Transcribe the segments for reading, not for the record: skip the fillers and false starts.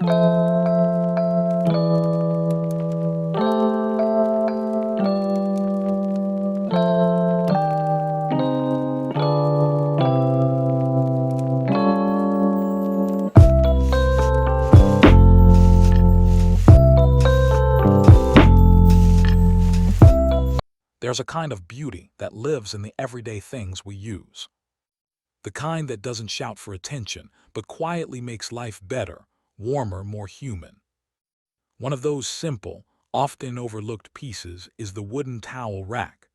There's a kind of beauty that lives in the everyday things we use. The kind that doesn't shout for attention, but quietly makes life better, warmer, more human. One of those simple, often overlooked pieces is the wooden towel rack,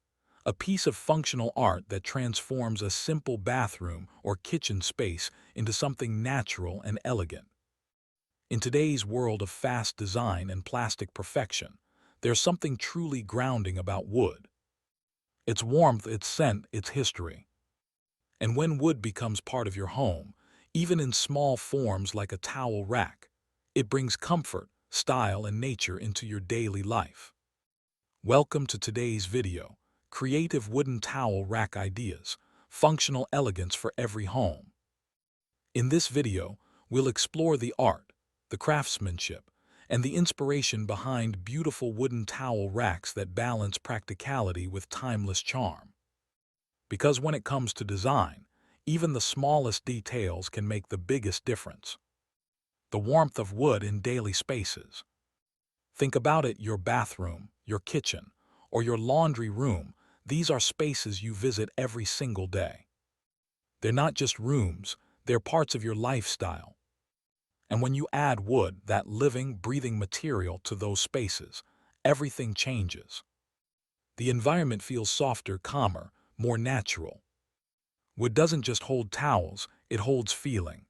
a piece of functional art that transforms a simple bathroom or kitchen space into something natural and elegant. In today's world of fast design and plastic perfection, there's something truly grounding about wood. Its warmth, its scent, its history. And when wood becomes part of your home, even in small forms like a towel rack, it brings comfort, style, and nature into your daily life. Welcome to today's video, Creative Wooden Towel Rack Ideas, Functional Elegance for Every Home. In this video, we'll explore the art, the craftsmanship, and the inspiration behind beautiful wooden towel racks that balance practicality with timeless charm. Because when it comes to design, even the smallest details can make the biggest difference. The warmth of wood in daily spaces. Think about it: your bathroom, your kitchen, or your laundry room. These are spaces you visit every single day. They're not just rooms, they're parts of your lifestyle. And when you add wood, that living, breathing material, to those spaces, everything changes. The environment feels softer, calmer, more natural. Wood doesn't just hold towels, it holds feeling.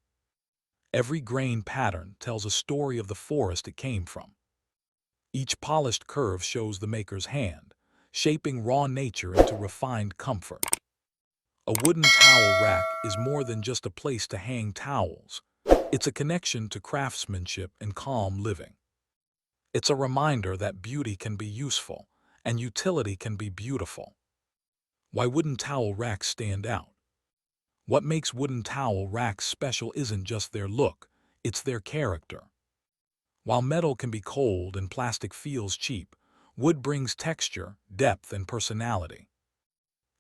Every grain pattern tells a story of the forest it came from. Each polished curve shows the maker's hand, shaping raw nature into refined comfort. A wooden towel rack is more than just a place to hang towels. It's a connection to craftsmanship and calm living. It's a reminder that beauty can be useful, and utility can be beautiful. Why wooden towel racks stand out? What makes wooden towel racks special isn't just their look, it's their character. While metal can be cold and plastic feels cheap, wood brings texture, depth, and personality.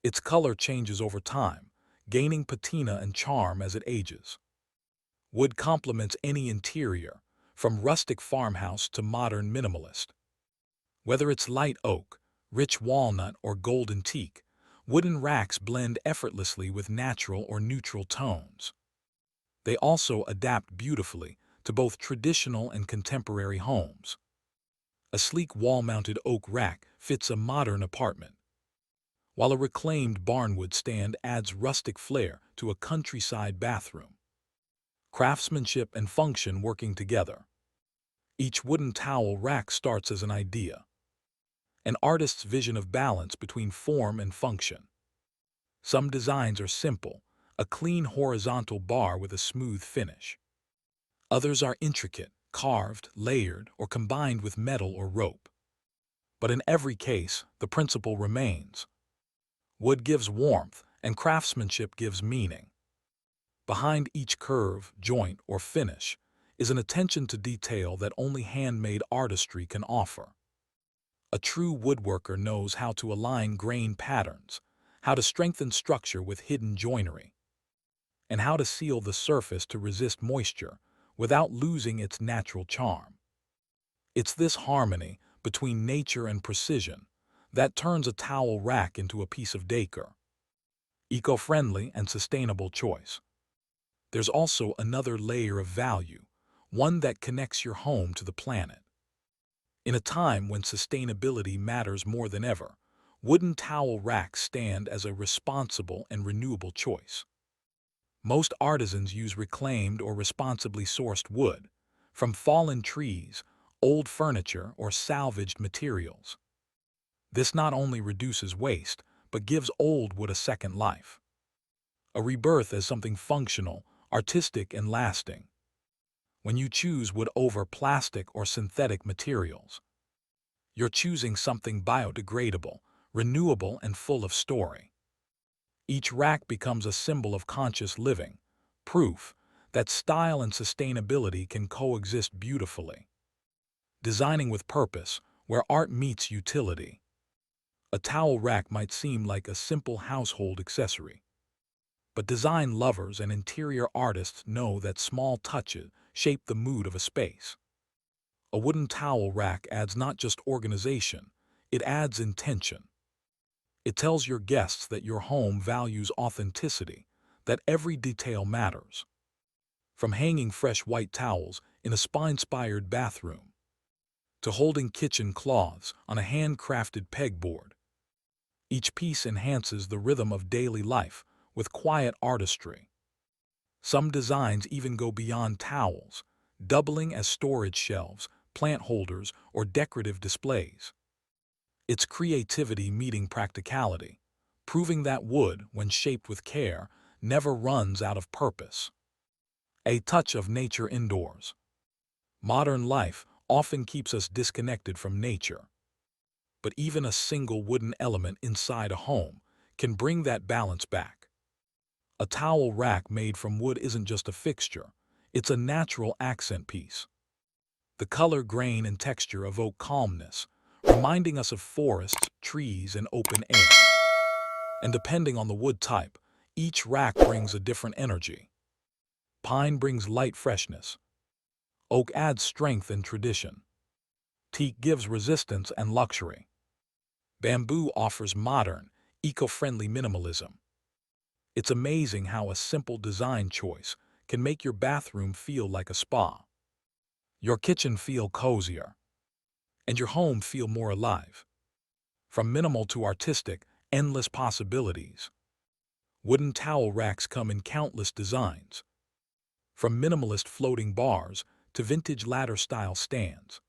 Its color changes over time, gaining patina and charm as it ages. Wood complements any interior, from rustic farmhouse to modern minimalist. Whether it's light oak, rich walnut, or golden teak, wooden racks blend effortlessly with natural or neutral tones. They also adapt beautifully to both traditional and contemporary homes. A sleek wall-mounted oak rack fits a modern apartment, while a reclaimed barnwood stand adds rustic flair to a countryside bathroom. Craftsmanship and function working together. Each wooden towel rack starts as an idea, an artist's vision of balance between form and function. Some designs are simple, a clean horizontal bar with a smooth finish. Others are intricate, carved, layered, or combined with metal or rope. But in every case, the principle remains. Wood gives warmth, and craftsmanship gives meaning. Behind each curve, joint, or finish is an attention to detail that only handmade artistry can offer. A true woodworker knows how to align grain patterns, how to strengthen structure with hidden joinery, and how to seal the surface to resist moisture without losing its natural charm. It's this harmony between nature and precision that turns a towel rack into a piece of decor. Eco-friendly and sustainable choice. There's also another layer of value, one that connects your home to the planet. In a time when sustainability matters more than ever, wooden towel racks stand as a responsible and renewable choice. Most artisans use reclaimed or responsibly sourced wood, from fallen trees, old furniture, or salvaged materials. This not only reduces waste, but gives old wood a second life. A rebirth as something functional, artistic, and lasting. When you choose wood over plastic or synthetic materials, you're choosing something biodegradable, renewable, and full of story. Each rack becomes a symbol of conscious living, proof that style and sustainability can coexist beautifully. Designing with purpose, where art meets utility. A towel rack might seem like a simple household accessory, but design lovers and interior artists know that small touches shape the mood of a space. A wooden towel rack adds not just organization, it adds intention. It tells your guests that your home values authenticity, that every detail matters. From hanging fresh white towels in a spa-inspired bathroom to holding kitchen cloths on a handcrafted pegboard, each piece enhances the rhythm of daily life with quiet artistry. Some designs even go beyond towels, doubling as storage shelves, plant holders, or decorative displays. It's creativity meeting practicality, proving that wood, when shaped with care, never runs out of purpose. A touch of nature indoors. Modern life often keeps us disconnected from nature, but even a single wooden element inside a home can bring that balance back. A towel rack made from wood isn't just a fixture, it's a natural accent piece. The color, grain, and texture evoke calmness, reminding us of forests, trees, and open air. And depending on the wood type, each rack brings a different energy. Pine brings light freshness. Oak adds strength and tradition. Teak gives resistance and luxury. Bamboo offers modern, eco-friendly minimalism. It's amazing how a simple design choice can make your bathroom feel like a spa, your kitchen feel cozier, and your home feel more alive. From minimal to artistic, endless possibilities. Wooden towel racks come in countless designs, from minimalist floating bars to vintage ladder-style stands.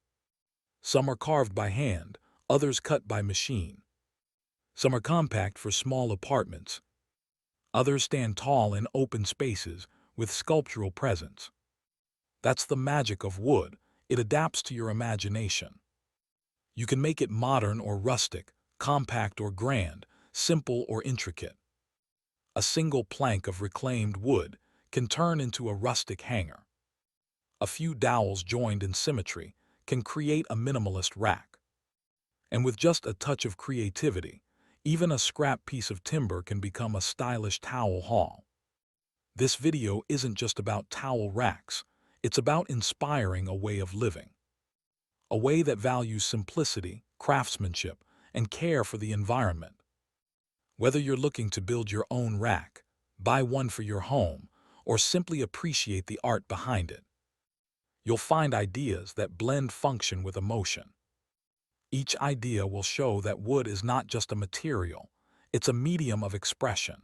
Some are carved by hand, others cut by machine. Some are compact for small apartments. Others stand tall in open spaces with sculptural presence. That's the magic of wood. It adapts to your imagination. You can make it modern or rustic, compact or grand, simple or intricate. A single plank of reclaimed wood can turn into a rustic hanger. A few dowels joined in symmetry can create a minimalist rack. And with just a touch of creativity, even a scrap piece of timber can become a stylish towel haul. This video isn't just about towel racks, it's about inspiring a way of living. A way that values simplicity, craftsmanship, and care for the environment. Whether you're looking to build your own rack, buy one for your home, or simply appreciate the art behind it, you'll find ideas that blend function with emotion. Each idea will show that wood is not just a material, it's a medium of expression.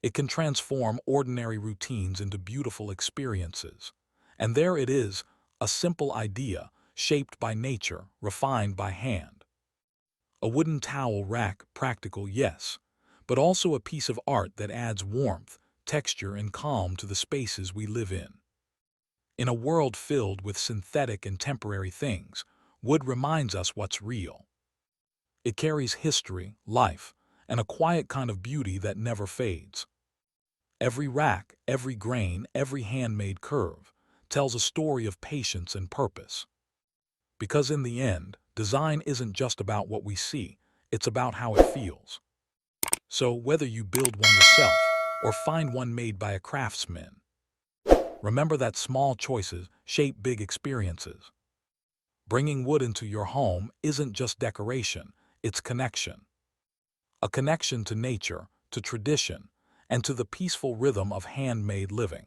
It can transform ordinary routines into beautiful experiences. And there it is, a simple idea, shaped by nature, refined by hand. A wooden towel rack, practical, yes, but also a piece of art that adds warmth, texture, and calm to the spaces we live in. In a world filled with synthetic and temporary things, wood reminds us what's real. It carries history, life, and a quiet kind of beauty that never fades. Every rack, every grain, every handmade curve tells a story of patience and purpose. Because in the end, design isn't just about what we see, it's about how it feels. So whether you build one yourself or find one made by a craftsman, remember that small choices shape big experiences. Bringing wood into your home isn't just decoration, it's connection. A connection to nature, to tradition, and to the peaceful rhythm of handmade living.